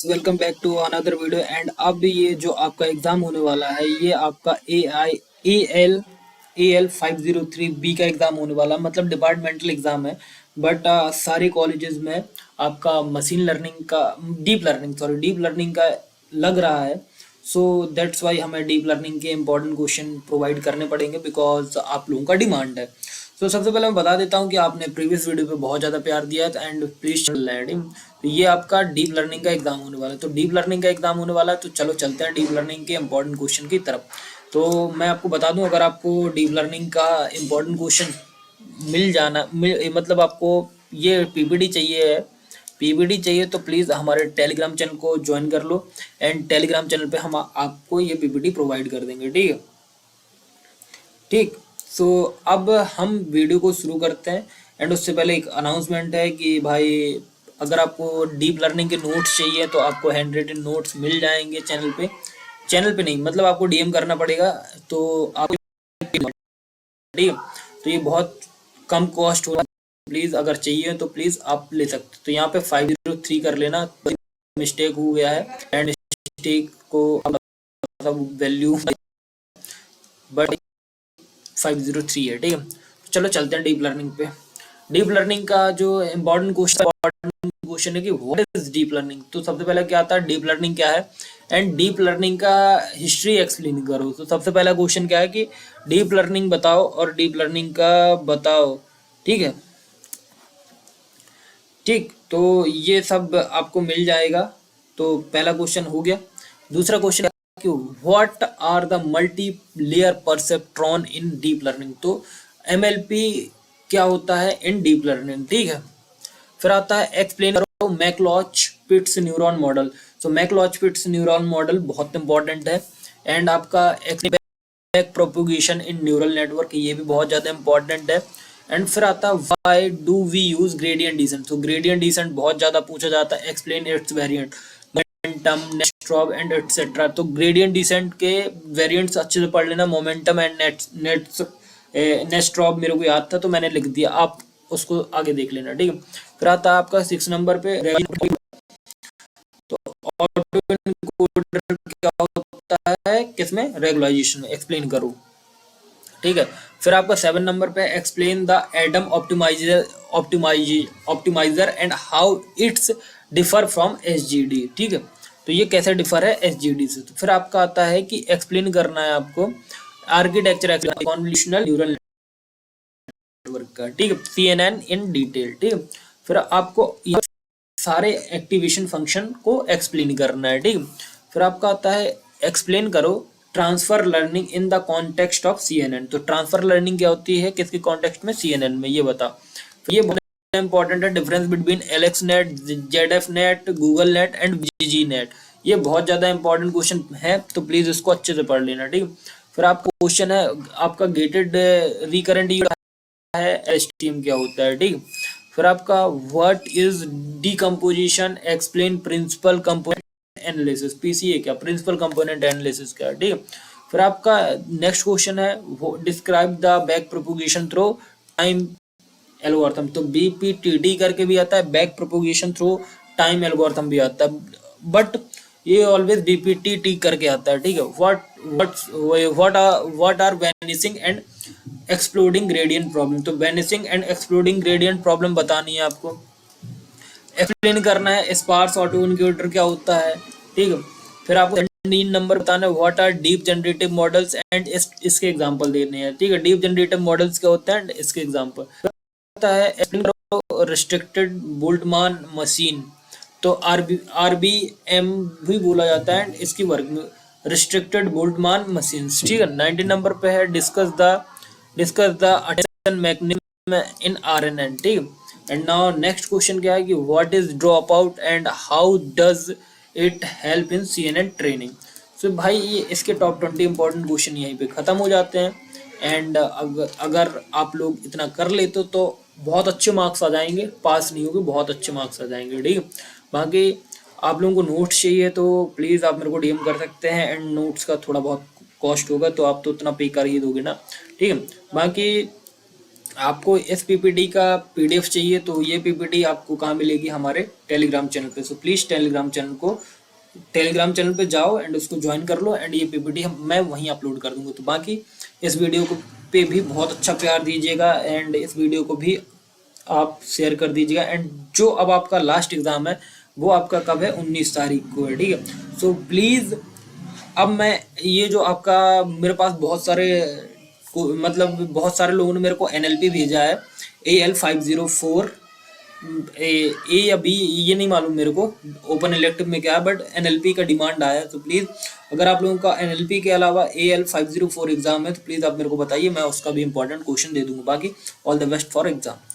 Welcome back to another video. And अब ये जो आपका एग्ज़ाम होने वाला है ये आपका ए एल 503 बी का एग्ज़ाम होने वाला है, मतलब डिपार्टमेंटल एग्ज़ाम है। बट सारे कॉलेजेस में आपका मशीन लर्निंग का डीप लर्निंग का लग रहा है। सो दैट्स वाई हमें डीप लर्निंग के इंपॉर्टेंट क्वेश्चन प्रोवाइड करने पड़ेंगे बिकॉज आप लोगों का डिमांड है। तो सबसे पहले मैं बता देता हूँ कि आपने प्रीवियस वीडियो पे बहुत ज़्यादा प्यार दिया है एंड प्लीज़ लैंडिंग। तो ये आपका डीप लर्निंग का एग्जाम होने वाला है। तो डीप लर्निंग का एग्जाम होने वाला है, तो चलो चलते हैं डीप लर्निंग के इंपॉर्टेंट क्वेश्चन की तरफ। तो मैं आपको बता दूं, अगर आपको डीप लर्निंग का इंपॉर्टेंट क्वेश्चन मतलब आपको ये पीपीटी चाहिए तो प्लीज़ हमारे टेलीग्राम चैनल को ज्वाइन कर लो। एंड टेलीग्राम चैनल पे हम आपको ये पीपीटी प्रोवाइड कर देंगे, ठीक है। ठीक। सो अब हम वीडियो को शुरू करते हैं। एंड उससे पहले एक अनाउंसमेंट है कि भाई, अगर आपको डीप लर्निंग के नोट्स चाहिए तो आपको हैंड रिटन नोट्स मिल जाएंगे चैनल पे नहीं, मतलब आपको डीएम करना पड़ेगा। तो आप, ठीक है, तो ये बहुत कम कॉस्ट होगा। प्लीज़ अगर चाहिए तो प्लीज़ आप ले सकते हो। तो यहाँ पे 503 कर लेना, मिस्टेक हो गया है एंड मिस्टेक को वैल्यू बट 503 है, ठीक है। तो चलो चलते हैं डीप लर्निंग पे। डीप लर्निंग का जो इम्पोर्टेंट क्वेश्चन है कि व्हाट इज डीप लर्निंग। तो सबसे पहले क्या आता है, डीप लर्निंग क्या है एंड डीप लर्निंग का हिस्ट्री एक्सप्लेन करो। तो सबसे पहला क्वेश्चन क्या है कि डीप लर्निंग बताओ और डीप लर्निंग का बताओ, ठीक है। ठीक, तो ये सब आपको मिल जाएगा। तो पहला क्वेश्चन हो गया। दूसरा क्वेश्चन कि what are the multi layer perceptron in deep learning. तो एमएलपी क्या होता है इन डीप लर्निंग, ठीक है। फिर आता है एक्सप्लेन करो मैकलॉच पिट्स न्यूरॉन मॉडल। सो मैकलॉच पिट्स न्यूरॉन मॉडल बहुत इंपॉर्टेंट है। एंड आपका बैक प्रोपोगेशन इन न्यूरल नेटवर्क, ये भी बहुत ज़्यादा इंपॉर्टेंट है। एंड फिर आता है why do we use gradient descent. तो ग्रेडियंट डिसेंट बहुत ज़्यादा पूछा जाता है। Explain its variant, momentum, Nesterov and et cetera. तो ग्रेडियंट डिसेंट के वेरिएंट्स अच्छे से पढ़ लेना। मोमेंटम एंड नेस्ट्रॉब मेरे को याद था तो मैंने लिख दिया, आप उसको आगे देख लेना, ठीक है। फिर आता है आपका 6 नंबर पे, तो ऑटो एनकोडर क्या होता है, किसमें, रेगुलाइजेशन में, एक्सप्लेन करो, ठीक है। फिर आपका 7 नंबर पे explain the Adam optimizer and how its differ from SGD, ठीक है। तो ये कैसे डिफर है एसजीडी से। तो फिर आपका आता है कि एक्सप्लेन करना है आपको आर्किटेक्चर कॉन्वोल्यूशनल न्यूरल नेटवर्क का, ठीक है, सीएनएन इन डिटेल, ठीक है। फिर आपको सारे एक्टिवेशन फंक्शन को एक्सप्लेन करना है, ठीक है। फिर आपका आता है एक्सप्लेन करो transfer learning in the context of CNN. तो ट्रांसफर लर्निंग क्या होती है, किसके कॉन्टेक्स्ट में, सीएनएन में, ये बता। फिर ये बहुत इंपॉर्टेंट है, difference between Alex net, ZF net, Google net and GG net. ये बहुत ज्यादा इंपॉर्टेंट क्वेश्चन है, तो प्लीज इसको अच्छे से पढ़ लेना, ठीक है। फिर आपका क्वेश्चन है आपका गेटेड रिकरेंट है, एसटीएम क्या होता है, ठीक। फिर आपका what is decomposition, explain principal component analysis, PCA क्या, प्रिंसिपल कंपोनेंट एनालिसिस क्या, ठीक है। फिर आपका नेक्स्ट क्वेश्चन है describe the back propagation through time algorithm. तो बीपीटीडी करके भी आता है, back propagation through time algorithm भी आता है, बट ये ऑलवेज बीपीटीटी करके आता है, ठीक है। What are vanishing and exploding gradient problem. तो vanishing and exploding gradient problem बतानी है आपको, एक्सप्लेन करना है। स्पार्स ऑटो इनक्यूटर क्या होता है, ठीक है। फिर आपको 3 नंबर बताना है what are deep generative models and इसके एग्जांपल देने हैं, ठीक है। डीप जनरेटिव मॉडल्स क्या होता है एंड इसके एग्जांपल होता है। रिस्ट्रिक्टेड बोल्टमान मशीन, तो आरबीएम भी बोला जाता है, इसकी वर्क में रिस्ट्रिक्टेड बोल्टमान मशीन, ठीक है। 19 नंबर पे है discuss the attention mechanism in RNN, ठीक है। एंड नाउ नेक्स्ट क्वेश्चन क्या है कि what is dropout and how does it help in CNN training. So भाई ये इसके टॉप 20 इंपॉर्टेंट क्वेश्चन यहीं पे खत्म हो जाते हैं। एंड अगर आप लोग इतना कर लेते तो बहुत अच्छे मार्क्स आ जाएंगे, पास नहीं होगे, बहुत अच्छे मार्क्स आ जाएंगे, ठीक है। बाकी आप लोगों को नोट्स चाहिए तो प्लीज़ आप मेरे को डीएम कर सकते हैं। एंड नोट्स का थोड़ा बहुत कॉस्ट होगा, तो आप तो उतना पे कर ही दोगे ना, ठीक है। बाकी आपको इस पीपीटी का पीडीएफ चाहिए तो ये पीपीटी आपको कहाँ मिलेगी, हमारे टेलीग्राम चैनल पे। सो प्लीज़ टेलीग्राम चैनल पे जाओ एंड उसको ज्वाइन कर लो एंड ये पीपीटी मैं वहीं अपलोड कर दूंगा। तो बाकी इस वीडियो को पे भी बहुत अच्छा प्यार दीजिएगा एंड इस वीडियो को भी आप शेयर कर दीजिएगा। एंड जो अब आपका लास्ट एग्ज़ाम है वो आपका कब है, 19 तारीख को है, ठीक है। सो प्लीज़ अब मैं ये जो आपका मेरे पास बहुत सारे लोगों ने मेरे को एनएलपी भेजा है, AL504 ए या बी ये नहीं मालूम मेरे को ओपन इलेक्टिव में क्या है, बट एनएलपी का डिमांड आया है। तो प्लीज़ अगर आप लोगों का एनएलपी के अलावा AL504 एग्ज़ाम है तो प्लीज़ आप मेरे को बताइए, मैं उसका भी इंपॉर्टेंट क्वेश्चन दे दूंगा। बाकी all the best for exam.